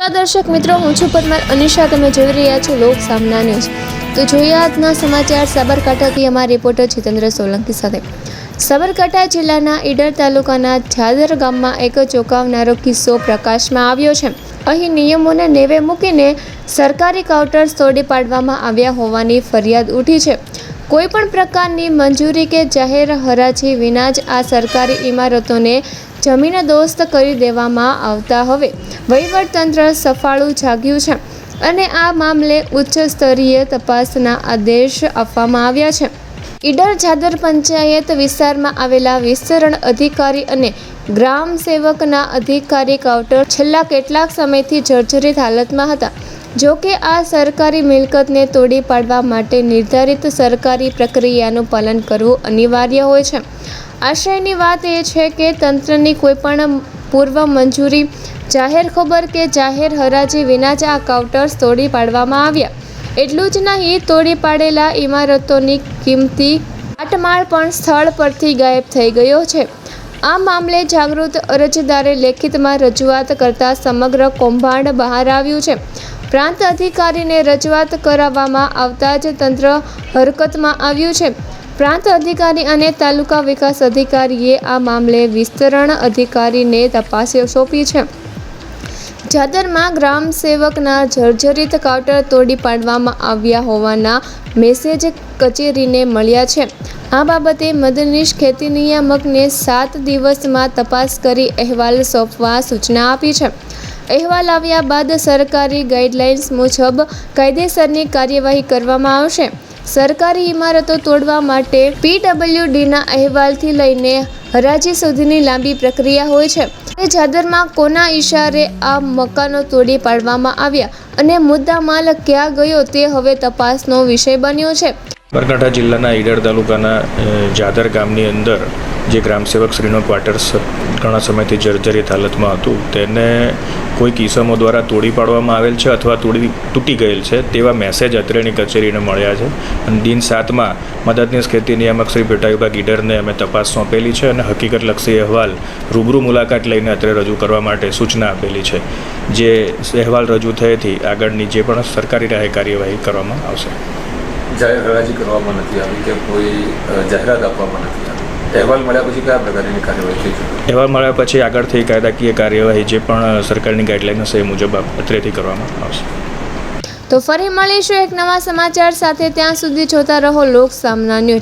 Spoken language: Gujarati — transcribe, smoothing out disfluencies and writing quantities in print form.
દર્શક મિત્રો, હું છું પરમાર અનિશા. તમે જોઈ રહ્યા છો લોક સામના ન્યૂઝ. તો જોઈએ આજના સમાચાર સાબરકાંઠાથી અમારા રિપોર્ટર જીતેન્દ્ર સોલંકી સાથે. સાબરકાંઠા જિલ્લાના ઈડર તાલુકાના જાદર ગામમાં એક ચોંકાવનારો કિસ્સો પ્રકાશમાં આવ્યો છે. અહીં નિયમોને નેવે મૂકીને સરકારી કાઉન્ટર્સ તોડી પાડવામાં આવ્યા હોવાની ફરિયાદ ઉઠી છે. કોઈપણ પ્રકારની મંજૂરી કે જાહેર હરાજી વિના જ આ સરકારી ઇમારતોને જમીનદોસ્ત કરી દેવામાં આવતા હવે વહીવટતંત્ર સફાળું જાગ્યું છે અને આ મામલે ઉચ્ચ સ્તરીય તપાસના આદેશ આપવામાં આવ્યા છે. ઈડર જાદર પંચાયત વિસ્તારમાં આવેલા વિસ્તરણ અધિકારી અને ગ્રામ સેવકના અધિકારી કાઉન્ટર છેલ્લા કેટલાક સમયથી જર્જરિત હાલતમાં હતા. જો કે આ સરકારી મિલકતને તોડી પાડવા માટે નિર્ધારિત સરકારી પ્રક્રિયાનું પાલન કરવું અનિવાર્ય હોય છે. આશ્ચર્યની વાત એ છે કે તંત્રની કોઈપણ પૂર્વ મંજૂરી, જાહેર ખબર કે જાહેર હરાજી વિના જ આ કાઉન્ટર્સ તોડી પાડવામાં આવ્યા. એટલું જ નહીં, તોડી પાડેલા ઇમારતોની કિંમતી કાટમાળ પણ સ્થળ પરથી ગાયબ થઈ ગયો છે. આ મામલે જાગૃત અરજદારે લેખિતમાં રજૂઆત કરતા સમગ્ર કૌભાંડ બહાર આવ્યું છે. પ્રાંત અધિકારીને રજૂઆત કરાવવામાં આવતા જ તંત્ર હરકતમાં આવ્યું છે. પ્રાંત અધિકારી અને તાલુકા વિકાસ અધિકારીએ આ મામલે વિસ્તરણ અધિકારીને તપાસ સોંપી છે. જાદરમાં ગ્રામ સેવકના જર્જરિત કાઉન્ટર તોડી પાડવામાં આવ્યા હોવાના મેસેજ કચેરીને મળ્યા છે. આ બાબતે મદદનીશ ખેતી નિયામકને 7 દિવસમાં તપાસ કરી અહેવાલ સોંપવા સૂચના આપી છે. અહેવાલ આવ્યા બાદ સરકારી ગાઈડલાઇન્સ મુજબ કાયદેસરની કાર્યવાહી કરવામાં આવશે. સરકારી ઇમારતો તોડવા માટે PWDના અહેવાલથી લઈને હરાજી સુધીની લાંબી પ્રક્રિયા હોય છે. જાદરમાં કોના ઇશારે આ મકાનો તોડી પાડવામાં આવ્યા અને મુદ્દામાલ ક્યાં ગયો તે હવે તપાસનો વિષય બન્યો છે. સાબરકાંઠા જિલ્લાના ઈડર તાલુકાના જાદર ગામની અંદર જે ગ્રામસેવક શ્રીનો ક્વાર્ટર્સ ઘણા સમયથી જર્જરિત હાલતમાં હતું તેને કોઈક ઇસમો દ્વારા તોડી પાડવામાં આવેલ છે અથવા તૂટી ગયેલ છે તેવા મેસેજ અત્રેની કચેરીને મળ્યા છે. અને દિન 7માં મદદનીશ ખેતી નિયામક શ્રી પેટા વિભાગ ઈડરને અમે તપાસ સોંપેલી છે અને હકીકતલક્ષી અહેવાલ રૂબરૂ મુલાકાત લઈને અત્રે રજૂ કરવા માટે સૂચના આપેલી છે. જે અહેવાલ રજૂ થયેથી આગળની જે પણ સરકારી રાહે કાર્યવાહી કરવામાં આવશે. જાહેર હરાજી કરવામાં નથી આવી કે કોઈ જાહેરાત આપવામાં નથી આવી. અહેવાલ મળ્યા પછી કયા પ્રકારની કાર્યવાહી થઈ શકે? અહેવાલ મળ્યા પછી આગળથી કાયદાકીય કાર્યવાહી જે પણ સરકારની ગાઈડલાઈન હશે એ મુજબ અત્રેથી કરવામાં આવશે. તો ફરી મળીશું એક નવા સમાચાર સાથે. ત્યાં સુધી જોતા રહો લોક સામના ન્યૂઝ.